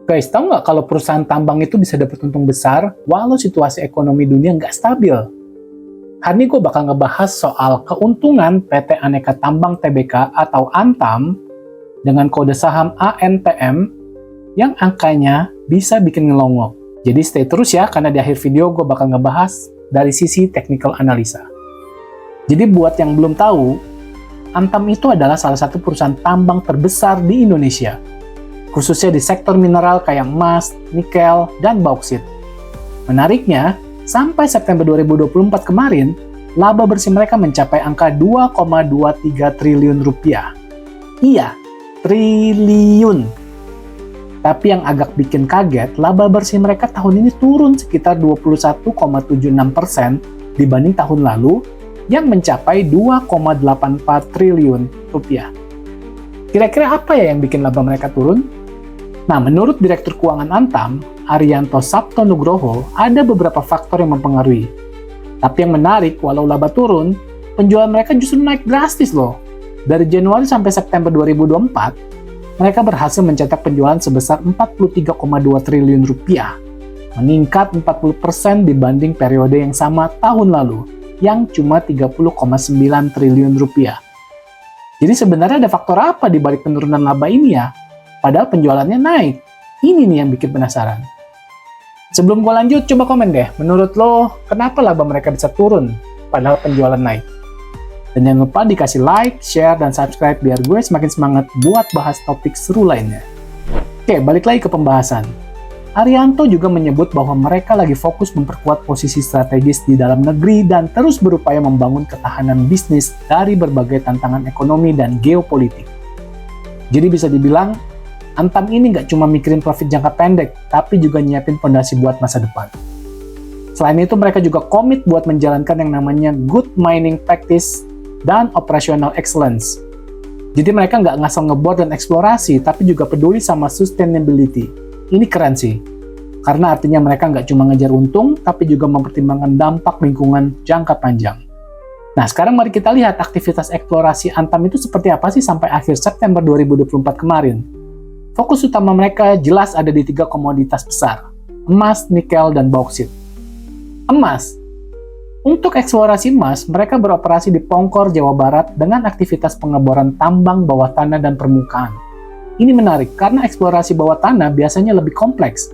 Guys, tahu nggak kalau perusahaan tambang itu bisa dapat untung besar walau situasi ekonomi dunia nggak stabil? Hari ini gue bakal ngebahas soal keuntungan PT Aneka Tambang Tbk atau Antam dengan kode saham ANTM yang angkanya bisa bikin ngelongok. Jadi stay terus ya, karena di akhir video gue bakal ngebahas dari sisi technical analisa. Jadi buat yang belum tahu, Antam itu adalah salah satu perusahaan tambang terbesar di Indonesia, khususnya di sektor mineral kayak emas, nikel, dan bauksit. Menariknya, sampai September 2024 kemarin, laba bersih mereka mencapai angka 2,23 triliun rupiah. Iya, triliun. Tapi yang agak bikin kaget, laba bersih mereka tahun ini turun sekitar 21,76% dibanding tahun lalu yang mencapai 2,84 triliun rupiah. Kira-kira apa ya yang bikin laba mereka turun? Nah, menurut Direktur Keuangan Antam, Arianto Sabto Nugroho, ada beberapa faktor yang mempengaruhi. Tapi yang menarik, walau laba turun, penjualan mereka justru naik drastis loh. Dari Januari sampai September 2024, mereka berhasil mencetak penjualan sebesar 43,2 triliun rupiah, meningkat 40% dibanding periode yang sama tahun lalu, yang cuma 30,9 triliun rupiah. Jadi sebenarnya ada faktor apa di balik penurunan laba ini ya? Padahal penjualannya naik. Ini nih yang bikin penasaran. Sebelum gue lanjut, coba komen deh, menurut lo kenapa laba mereka bisa turun padahal penjualan naik? Dan jangan lupa dikasih like, share, dan subscribe biar gue semakin semangat buat bahas topik seru lainnya. Oke, balik lagi ke pembahasan. Arianto juga menyebut bahwa mereka lagi fokus memperkuat posisi strategis di dalam negeri dan terus berupaya membangun ketahanan bisnis dari berbagai tantangan ekonomi dan geopolitik. Jadi bisa dibilang, Antam ini nggak cuma mikirin profit jangka pendek, tapi juga nyiapin fondasi buat masa depan. Selain itu, mereka juga komit buat menjalankan yang namanya good mining practice dan operational excellence. Jadi mereka nggak ngasal ngebor dan eksplorasi, tapi juga peduli sama sustainability. Ini keren sih, karena artinya mereka nggak cuma ngejar untung, tapi juga mempertimbangkan dampak lingkungan jangka panjang. Nah, sekarang mari kita lihat aktivitas eksplorasi Antam itu seperti apa sih sampai akhir September 2024 kemarin. Fokus utama mereka jelas ada di 3 komoditas besar, emas, nikel, dan bauksit. Emas. Untuk eksplorasi emas, mereka beroperasi di Pongkor, Jawa Barat dengan aktivitas pengeboran tambang bawah tanah dan permukaan. Ini menarik karena eksplorasi bawah tanah biasanya lebih kompleks,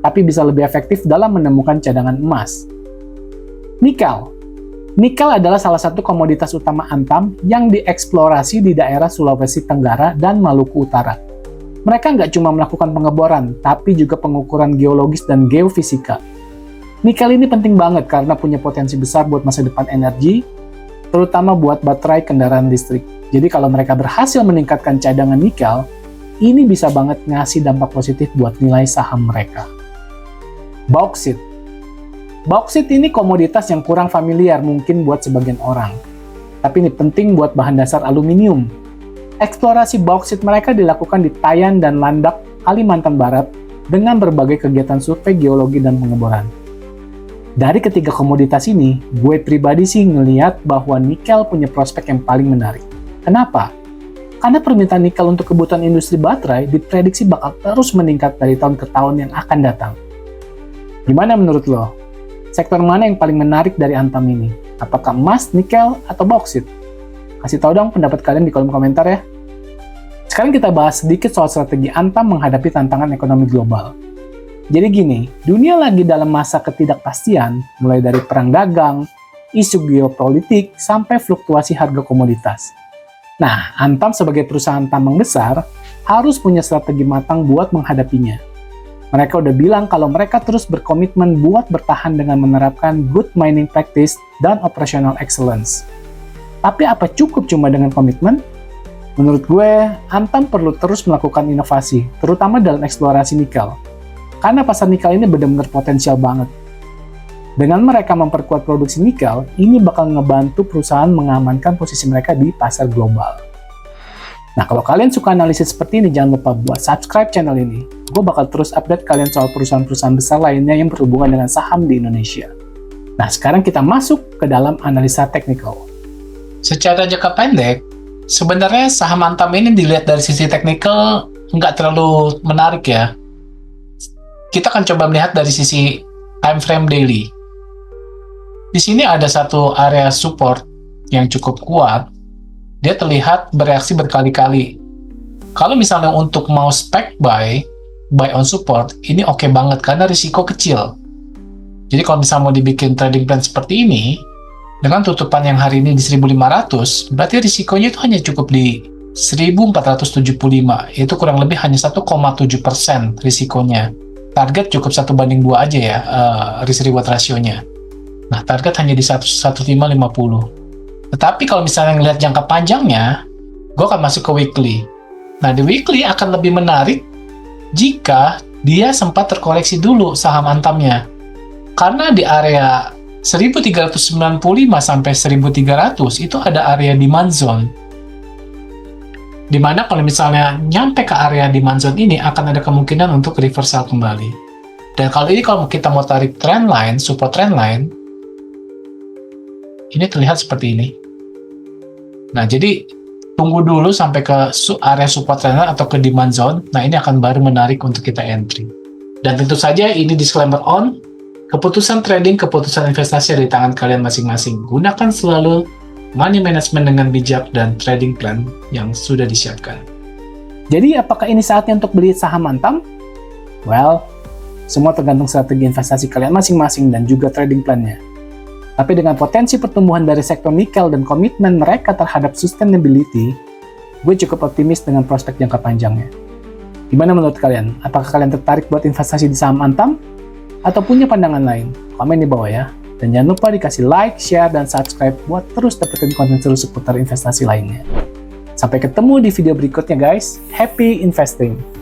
tapi bisa lebih efektif dalam menemukan cadangan emas. Nikel. Nikel adalah salah satu komoditas utama Antam yang dieksplorasi di daerah Sulawesi Tenggara dan Maluku Utara. Mereka nggak cuma melakukan pengeboran, tapi juga pengukuran geologis dan geofisika. Nikel ini penting banget karena punya potensi besar buat masa depan energi, terutama buat baterai kendaraan listrik. Jadi kalau mereka berhasil meningkatkan cadangan nikel, ini bisa banget ngasih dampak positif buat nilai saham mereka. Bauksit. Bauksit ini komoditas yang kurang familiar mungkin buat sebagian orang. Tapi ini penting buat bahan dasar aluminium. Eksplorasi bauksit mereka dilakukan di Tayan dan Landak, Kalimantan Barat, dengan berbagai kegiatan survei geologi dan pengeboran. Dari ketiga komoditas ini, gue pribadi sih ngelihat bahwa nikel punya prospek yang paling menarik. Kenapa? Karena permintaan nikel untuk kebutuhan industri baterai diprediksi bakal terus meningkat dari tahun ke tahun yang akan datang. Gimana menurut lo? Sektor mana yang paling menarik dari Antam ini? Apakah emas, nikel, atau bauksit? Kasih tahu dong pendapat kalian di kolom komentar ya. Sekarang kita bahas sedikit soal strategi Antam menghadapi tantangan ekonomi global. Jadi gini, dunia lagi dalam masa ketidakpastian, mulai dari perang dagang, isu geopolitik, sampai fluktuasi harga komoditas. Nah, Antam sebagai perusahaan tambang besar, harus punya strategi matang buat menghadapinya. Mereka udah bilang kalau mereka terus berkomitmen buat bertahan dengan menerapkan good mining practice dan operational excellence. Tapi apa cukup cuma dengan komitmen? Menurut gue, Antam perlu terus melakukan inovasi, terutama dalam eksplorasi nikel. Karena pasar nikel ini benar-benar potensial banget. Dengan mereka memperkuat produksi nikel, ini bakal ngebantu perusahaan mengamankan posisi mereka di pasar global. Nah, kalau kalian suka analisis seperti ini, jangan lupa buat subscribe channel ini. Gue bakal terus update kalian soal perusahaan-perusahaan besar lainnya yang berhubungan dengan saham di Indonesia. Nah, sekarang kita masuk ke dalam analisa teknikal. Secara jangka pendek, sebenarnya saham Antam ini dilihat dari sisi teknikal nggak terlalu menarik ya. kita akan coba melihat dari sisi time frame daily. Di sini ada satu area support yang cukup kuat. Dia terlihat bereaksi berkali-kali. Kalau misalnya untuk mau spec buy on support, ini oke banget karena risiko kecil. Jadi kalau misalnya mau dibikin trading plan seperti ini, dengan tutupan yang hari ini di 1.500, berarti risikonya itu hanya cukup di 1.475, itu kurang lebih hanya 1,7% risikonya. Target cukup 1:2 aja ya, risk-reward rasionya. Nah, target hanya di 1.550. Tetapi kalau misalnya ngelihat jangka panjangnya, gue akan masuk ke weekly. Nah, di weekly akan lebih menarik jika dia sempat terkoreksi dulu saham Antamnya. Karena di area 1.395 sampai 1.300 itu ada area demand zone. Dimana kalau misalnya nyampe ke area demand zone ini akan ada kemungkinan untuk reversal kembali. Dan kalau kita mau tarik trend line, support trend line, ini terlihat seperti ini. Nah, jadi tunggu dulu sampai ke area support trend line atau ke demand zone. Nah, ini akan baru menarik untuk kita entry. Dan tentu saja ini disclaimer on, keputusan trading, keputusan investasi ada di tangan kalian masing-masing. Gunakan selalu money management dengan bijak dan trading plan yang sudah disiapkan. Jadi, apakah ini saatnya untuk beli saham Antam? Well, semua tergantung strategi investasi kalian masing-masing dan juga trading plan-nya. Tapi dengan potensi pertumbuhan dari sektor nikel dan komitmen mereka terhadap sustainability, gue cukup optimis dengan prospek jangka panjangnya. Gimana menurut kalian? Apakah kalian tertarik buat investasi di saham Antam? Atau punya pandangan lain? Komen di bawah ya. Dan jangan lupa dikasih like, share, dan subscribe buat terus dapetin konten seru seputar investasi lainnya. Sampai ketemu di video berikutnya guys. Happy investing!